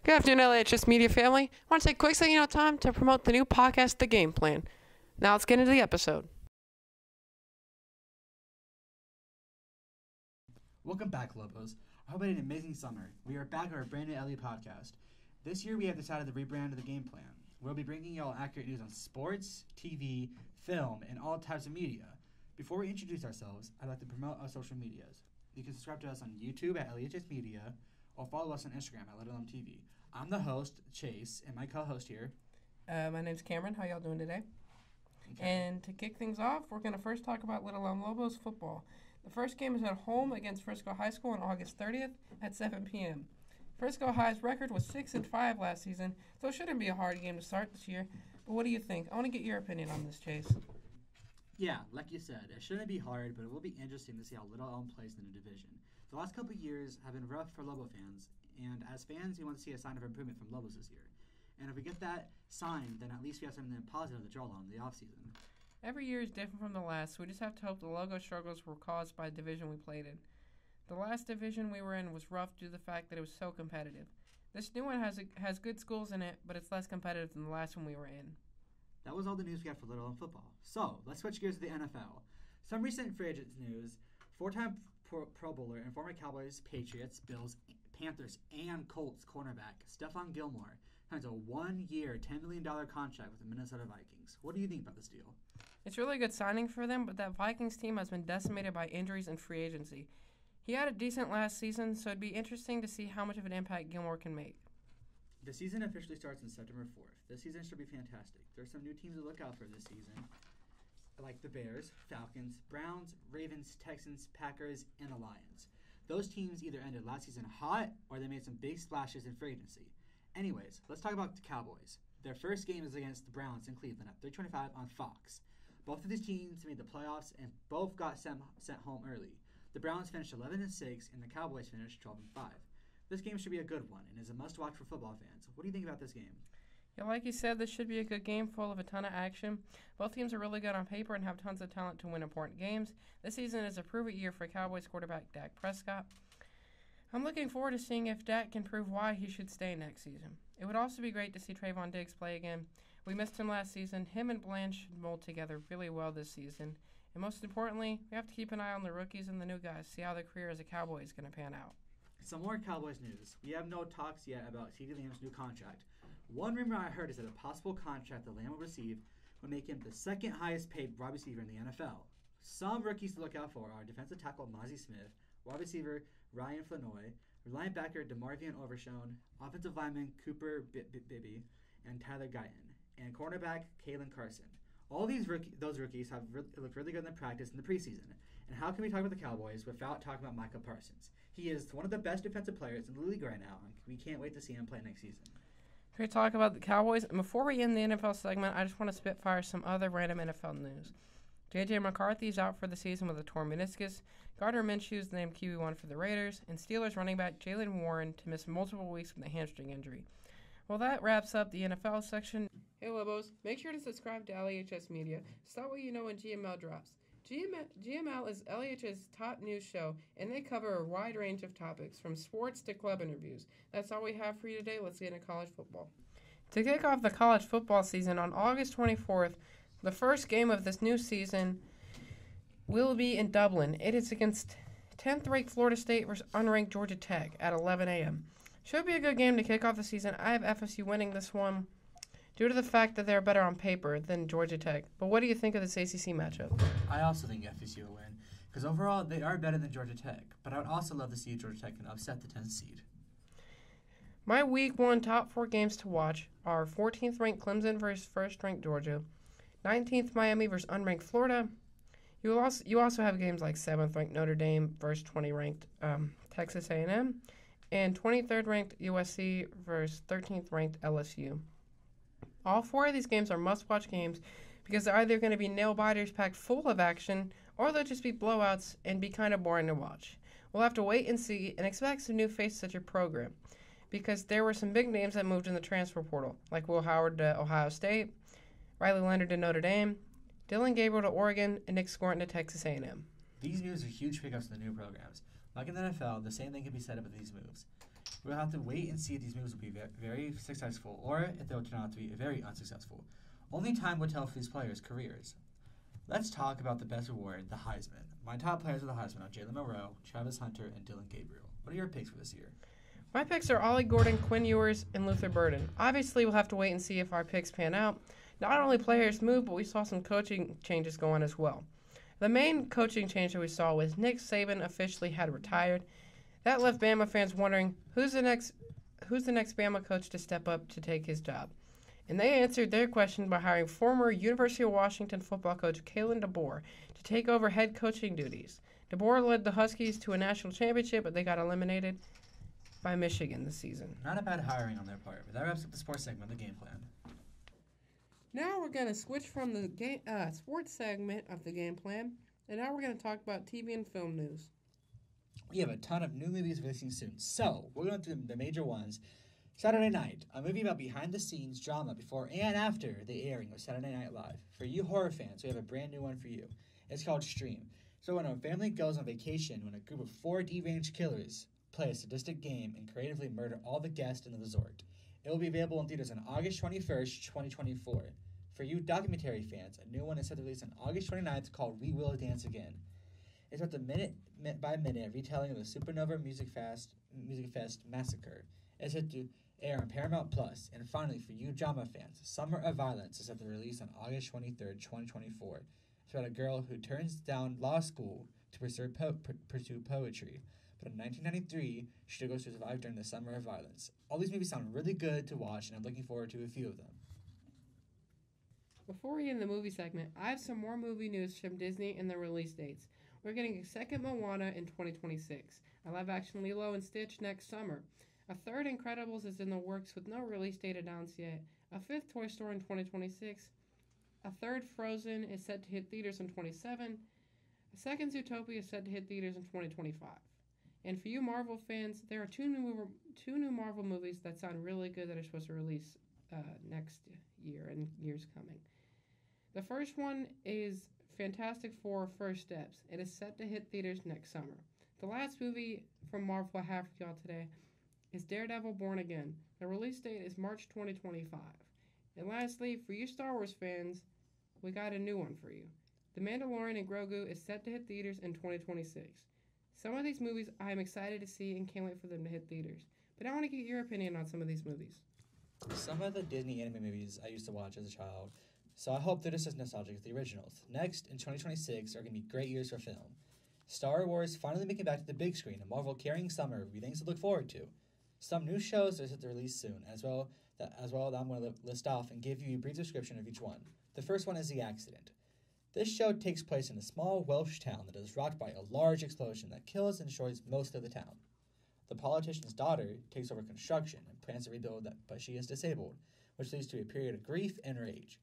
Good afternoon, LHS Media family. I want to take a quick second time to promote the new podcast, The Game Plan. Now let's get into the episode. Welcome back, Lobos. I hope you had an amazing summer. We are back on our brand new LE podcast. This year we have decided to rebrand The Game Plan. We'll be bringing y'all accurate news on sports, TV, film, and all types of media. Before we introduce ourselves, I'd like to promote our social medias. You can subscribe to us on YouTube at LHS Media or follow us on Instagram at LittleMTV. I'm the host, Chase, and my co-host here. My name's Cameron. How y'all doing today? Okay. And to kick things off, we're going to first talk about Little Lobos football. The first game is at home against Frisco High School on August 30th at 7 p.m. Frisco High's record was 6-5 last season, so it shouldn't be a hard game to start this year. But what do you think? I want to get your opinion on this, Chase. Yeah, like you said, it shouldn't be hard, but it will be interesting to see how Little Elm plays in the division. The last couple of years have been rough for Lobo fans, and as fans, we want to see a sign of improvement from Lobos this year. And if we get that sign, then at least we have something positive to draw on in the offseason. Every year is different from the last, so we just have to hope the logo struggles were caused by the division we played in. The last division we were in was rough due to the fact that it was so competitive. This new one has good schools in it, but it's less competitive than the last one we were in. That was all the news we had for Little Elm football. So, let's switch gears to the NFL. Some recent free agent news. Four-time Pro Bowler and former Cowboys, Patriots, Bills, Panthers, and Colts cornerback Stephon Gilmore signs a one-year, $10 million contract with the Minnesota Vikings. What do you think about this deal? It's really good signing for them, but that Vikings team has been decimated by injuries and free agency. He had a decent last season, so it'd be interesting to see how much of an impact Gilmore can make. The season officially starts on September 4th. This season should be fantastic. There's some new teams to look out for this season, like the Bears, Falcons, Browns, Ravens, Texans, Packers, and the Lions. Those teams either ended last season hot or they made some big splashes in free agency. Anyways, let's talk about the Cowboys. Their first game is against the Browns in Cleveland at 3:25 on Fox. Both of these teams made the playoffs and both got sent home early. The Browns finished 11-6 and the Cowboys finished 12-5. This game should be a good one and is a must-watch for football fans. What do you think about this game? Yeah, like you said, this should be a good game full of a ton of action. Both teams are really good on paper and have tons of talent to win important games. This season is a prove-it year for Cowboys quarterback Dak Prescott. I'm looking forward to seeing if Dak can prove why he should stay next season. It would also be great to see Trayvon Diggs play again. We missed him last season. Him and Bland should mold together really well this season. And most importantly, we have to keep an eye on the rookies and the new guys, see how their career as a Cowboy is going to pan out. Some more Cowboys news. We have no talks yet about CeeDee Lamb's new contract. One rumor I heard is that a possible contract that Lamb will receive would make him the second highest paid wide receiver in the NFL. Some rookies to look out for are defensive tackle Mozzie Smith, wide receiver Ryan Flanoy, linebacker DeMarvion Overshown, offensive lineman Cooper Bibby, and Tyler Guyton, and cornerback Kalen Carson. All those rookies have looked really good in the practice in the preseason. And how can we talk about the Cowboys without talking about Micah Parsons? He is one of the best defensive players in the league right now, and we can't wait to see him play next season. Great talk about the Cowboys. And before we end the NFL segment, I just want to spitfire some other random NFL news. J.J. McCarthy is out for the season with a torn meniscus. Gardner Minshew is named QB1 for the Raiders. And Steelers running back Jaylen Warren to miss multiple weeks with a hamstring injury. Well, that wraps up the NFL section. Hey, Lobos, make sure to subscribe to LHS Media. So that way you know when GML drops. GML is LHS's top news show, and they cover a wide range of topics, from sports to club interviews. That's all we have for you today. Let's get into college football. To kick off the college football season on August 24th, the first game of this new season will be in Dublin. It is against 10th-ranked Florida State versus unranked Georgia Tech at 11 a.m. Should be a good game to kick off the season. I have FSU winning this one due to the fact that they're better on paper than Georgia Tech. But what do you think of this ACC matchup? I also think FSU will win, because overall they are better than Georgia Tech. But I would also love to see Georgia Tech can upset the 10th seed. My Week 1 top 4 games to watch are 14th-ranked Clemson versus 1st-ranked Georgia, 19th Miami versus unranked Florida. You also have games like 7th-ranked Notre Dame versus 20th-ranked Texas A&M, and 23rd-ranked USC versus 13th-ranked LSU. All 4 of these games are must-watch games because they're either going to be nail-biters packed full of action, or they'll just be blowouts and be kind of boring to watch. We'll have to wait and see and expect some new faces at your program, because there were some big names that moved in the transfer portal, like Will Howard to Ohio State, Riley Leonard to Notre Dame, Dylan Gabriel to Oregon, and Nick Scorton to Texas A&M. These moves are huge pickups in the new programs. Like in the NFL, the same thing can be said about these moves. We'll have to wait and see if these moves will be very successful or if they'll turn out to be very unsuccessful. Only time will tell for these players' careers. Let's talk about the best award, the Heisman. My top players for the Heisman are Jalen Monroe, Travis Hunter, and Dylan Gabriel. What are your picks for this year? My picks are Ollie Gordon, Quinn Ewers, and Luther Burden. Obviously, we'll have to wait and see if our picks pan out. Not only players move, but we saw some coaching changes go on as well. The main coaching change that we saw was Nick Saban officially had retired. That left Bama fans wondering who's the next Bama coach to step up to take his job. And they answered their question by hiring former University of Washington football coach Kalen DeBoer to take over head coaching duties. DeBoer led the Huskies to a national championship, but they got eliminated by Michigan this season. Not a bad hiring on their part, but that wraps up the sports segment of the game plan. Now we're going to switch from the sports segment of the game plan, and now we're going to talk about TV and film news. We have a ton of new movies releasing soon, so we're going through the major ones. Saturday Night, a movie about behind-the-scenes drama before and after the airing of Saturday Night Live. For you horror fans, we have a brand new one for you. It's called Stream. So when a family goes on vacation, when a group of 4 deranged killers play a sadistic game and creatively murder all the guests in the resort. It will be available in theaters on August 21st, 2024. For you documentary fans, a new one is set to release on August 29th called We Will Dance Again. It's about the minute-by-minute retelling of the Supernova Music Fest massacre. It's set to air on Paramount Plus. And finally, for you drama fans, Summer of Violence is set to release on August 23rd, 2024. It's about a girl who turns down law school to pursue poetry. But in 1993, she still goes to survive during the Summer of Violence. All these movies sound really good to watch, and I'm looking forward to a few of them. Before we end the movie segment, I have some more movie news from Disney and the release dates. We're getting a second Moana in 2026, a live-action Lilo and Stitch next summer. A third Incredibles is in the works with no release date announced yet. A fifth Toy Story in 2026. A third Frozen is set to hit theaters in 2027. A second Zootopia is set to hit theaters in 2025. And for you Marvel fans, there are two new Marvel movies that sound really good that are supposed to release next year and years coming. The first one is Fantastic Four First Steps. It is set to hit theaters next summer. The last movie from Marvel I have for y'all today is Daredevil Born Again. The release date is March 2025. And lastly, for you Star Wars fans, we got a new one for you. The Mandalorian and Grogu is set to hit theaters in 2026. Some of these movies I am excited to see and can't wait for them to hit theaters. But I want to get your opinion on some of these movies. Some of the Disney anime movies I used to watch as a child, so I hope they're just as nostalgic as the originals. Next, in 2026, are going to be great years for film. Star Wars finally making back to the big screen, and Marvel carrying summer will be things to look forward to. Some new shows are set to release soon, as well that I'm going to list off and give you a brief description of each one. The first one is The Accident. This show takes place in a small Welsh town that is rocked by a large explosion that kills and destroys most of the town. The politician's daughter takes over construction and plans to rebuild that, but she is disabled, which leads to a period of grief and rage.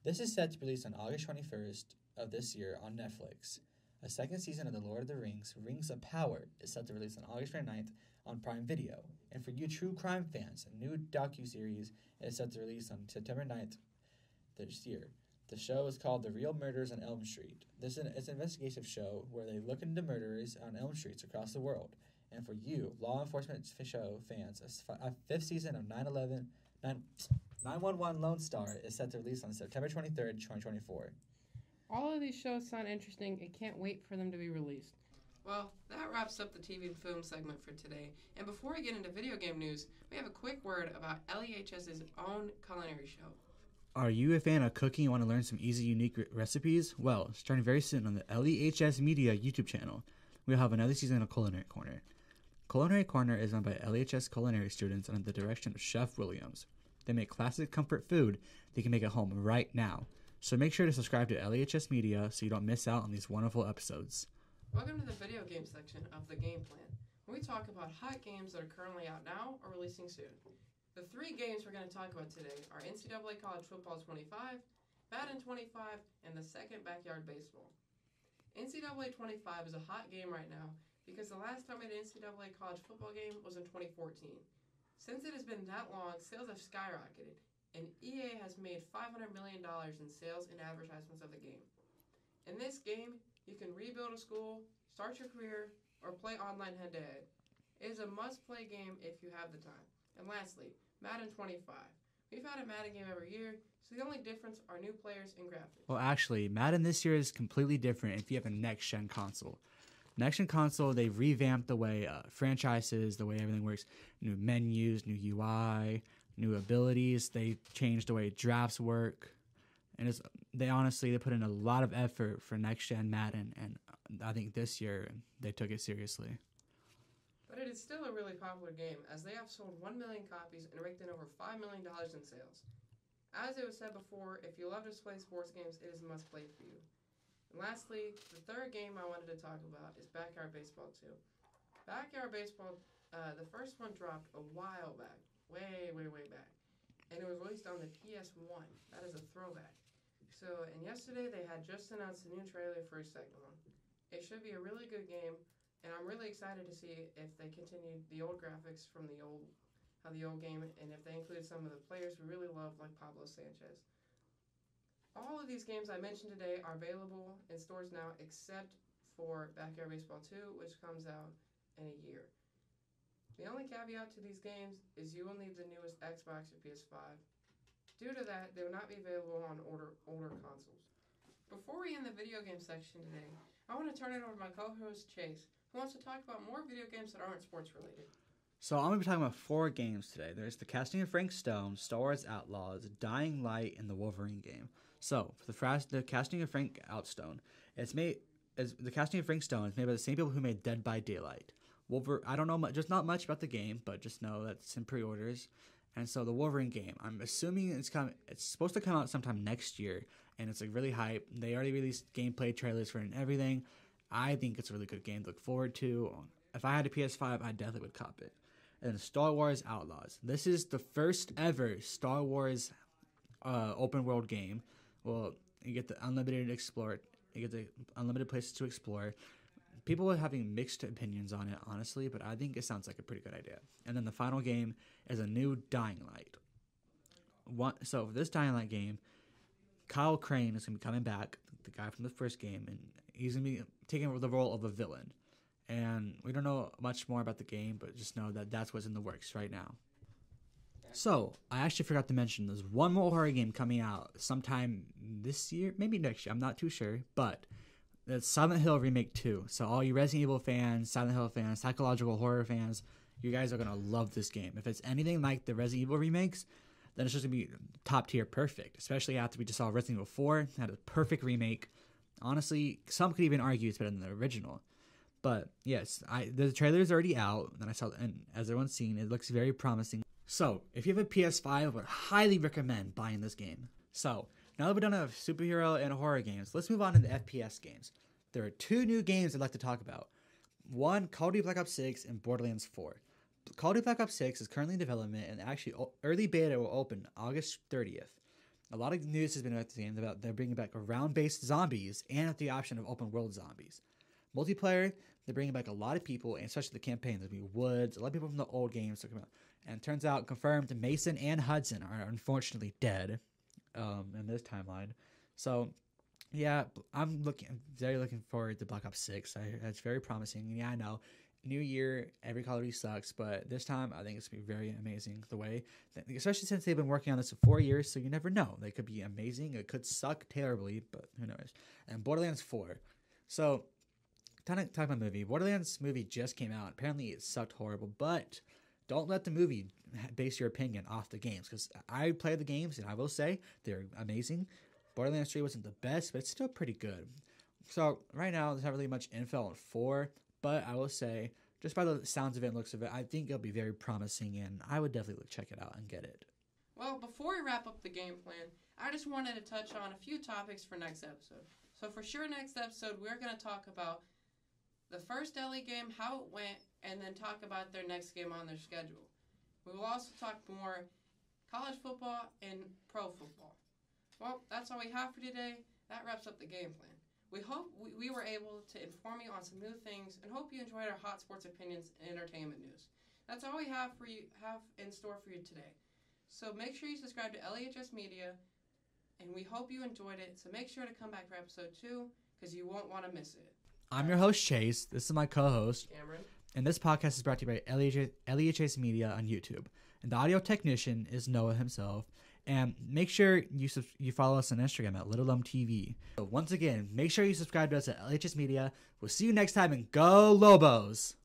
This is set to be released on August 21st of this year on Netflix. A second season of The Lord of the Rings, Rings of Power, is set to release on August 29th on Prime Video. And for you true crime fans, a new docuseries is set to release on September 9th this year. The show is called The Real Murders on Elm Street. It's an investigative show where they look into murderers on Elm Streets across the world. And for you, law enforcement show fans, a fifth season of 911 Lone Star is set to release on September 23rd, 2024. All of these shows sound interesting and can't wait for them to be released. Well, that wraps up the TV and film segment for today. And before we get into video game news, we have a quick word about LEHS's own culinary show. Are you a fan of cooking and want to learn some easy, unique recipes? Well, starting very soon on the LEHS Media YouTube channel, we'll have another season of Culinary Corner. Culinary Corner is run by LEHS culinary students under the direction of Chef Williams. They make classic comfort food that you can make at home right now. So make sure to subscribe to LEHS Media so you don't miss out on these wonderful episodes. Welcome to the video game section of the Game Plan, where we talk about hot games that are currently out now or releasing soon. The three games we're going to talk about today are NCAA College Football 25, Madden 25, and the second Backyard Baseball. NCAA 25 is a hot game right now because the last time we had an NCAA College Football game was in 2014. Since it has been that long, sales have skyrocketed, and EA has made $500 million in sales and advertisements of the game. In this game, you can rebuild a school, start your career, or play online head-to-head. It is a must-play game if you have the time. And lastly, Madden 25. We've had a Madden game every year, so the only difference are new players and graphics. Well, actually, Madden this year is completely different if you have a next-gen console. Next-gen console, they've revamped the way franchises, the way everything works. New menus, new UI, new abilities. They changed the way drafts work. And they put in a lot of effort for next-gen Madden, and I think this year they took it seriously. But it is still a really popular game, as they have sold 1 million copies and raked in over $5 million in sales. As it was said before, if you love to play sports games, it is a must-play for you. And lastly, the third game I wanted to talk about is Backyard Baseball 2. Backyard Baseball, the first one dropped a while back, way back, and it was released on the PS1. That is a throwback. And yesterday they had just announced a new trailer for a second one. It should be a really good game, and I'm really excited to see if they continue the old graphics from the old game, and if they include some of the players we really love, like Pablo Sanchez. All of these games I mentioned today are available in stores now, except for Backyard Baseball 2, which comes out in a year. The only caveat to these games is you will need the newest Xbox or PS5. Due to that, they will not be available on older consoles. Before we end the video game section today, I want to turn it over to my co-host Chase, who wants to talk about more video games that aren't sports related. So I'm going to be talking about 4 games today. There's The Casting of Frank Stone, Star Wars Outlaws, Dying Light, and the Wolverine game. So for the Casting of Frank Stone, the Casting of Frank Stone is made by the same people who made Dead by Daylight. I don't know just not much about the game, but just know that it's in pre-orders. And so the Wolverine game, I'm assuming it's supposed to come out sometime next year, and it's like really hype. They already released gameplay trailers for it and everything. I think it's a really good game to look forward to. If I had a PS5, I definitely would cop it. And then Star Wars Outlaws. This is the first ever Star Wars open world game. Well, you get the unlimited places to explore. People are having mixed opinions on it, honestly, but I think it sounds like a pretty good idea. And then the final game is a new Dying Light. So for this Dying Light game, Kyle Crane is going to be coming back, the guy from the first game, and he's going to be taking over the role of a villain. And we don't know much more about the game, but just know that that's what's in the works right now. So, I actually forgot to mention there's one more horror game coming out sometime this year, maybe next year, I'm not too sure, but it's Silent Hill Remake 2. So all you Resident Evil fans, Silent Hill fans, psychological horror fans, you guys are going to love this game. If it's anything like the Resident Evil remakes, then it's just going to be top tier perfect, especially after we just saw Resident Evil 4, had a perfect remake. Honestly, some could even argue it's better than the original. But yes, the trailer is already out, and as everyone's seen, it looks very promising. So, if you have a PS5, I would highly recommend buying this game. So, now that we're done with superhero and horror games, let's move on to the FPS games. There are 2 new games I'd like to talk about. One, Call of Duty Black Ops 6 and Borderlands 4. Call of Duty Black Ops 6 is currently in development, and actually early beta will open August 30th. A lot of news has been about the game about they're bringing back round-based zombies and with the option of open-world zombies. Multiplayer, they're bringing back a lot of people, and especially the campaign. There'll be Woods, a lot of people from the old games will come out. And it turns out, confirmed, Mason and Hudson are unfortunately dead in this timeline. So, yeah, I'm very looking forward to Black Ops 6. It's very promising. Yeah, I know. New year, every Call of Duty sucks, but this time I think it's going to be very amazing the way, especially since they've been working on this for 4 years, so you never know. They could be amazing. It could suck terribly, but who knows. And Borderlands 4. So, talking about movie. Borderlands movie just came out. Apparently it sucked horrible, but don't let the movie base your opinion off the games, because I played the games and I will say they're amazing. Borderlands 3 wasn't the best, but it's still pretty good. So right now there's not really much info on 4, but I will say just by the sounds of it and looks of it, I think it'll be very promising, and I would definitely check it out and get it. Well, before we wrap up the game plan, I just wanted to touch on a few topics for next episode. So for sure next episode we're going to talk about the first LA game, how it went, and then talk about their next game on their schedule. We will also talk more college football and pro football. Well, that's all we have for today. That wraps up the game plan. We hope we were able to inform you on some new things, and hope you enjoyed our hot sports opinions and entertainment news. That's all we have in store for you today. So make sure you subscribe to LHS Media, and we hope you enjoyed it. So make sure to come back for episode 2, because you won't want to miss it. I'm your host, Chase. This is my co-host, Cameron. And this podcast is brought to you by LEHS Media on YouTube. And the audio technician is Noah himself. And make sure you follow us on Instagram at LittleLumbTV. So once again, make sure you subscribe to us at LHS Media. We'll see you next time, and go Lobos!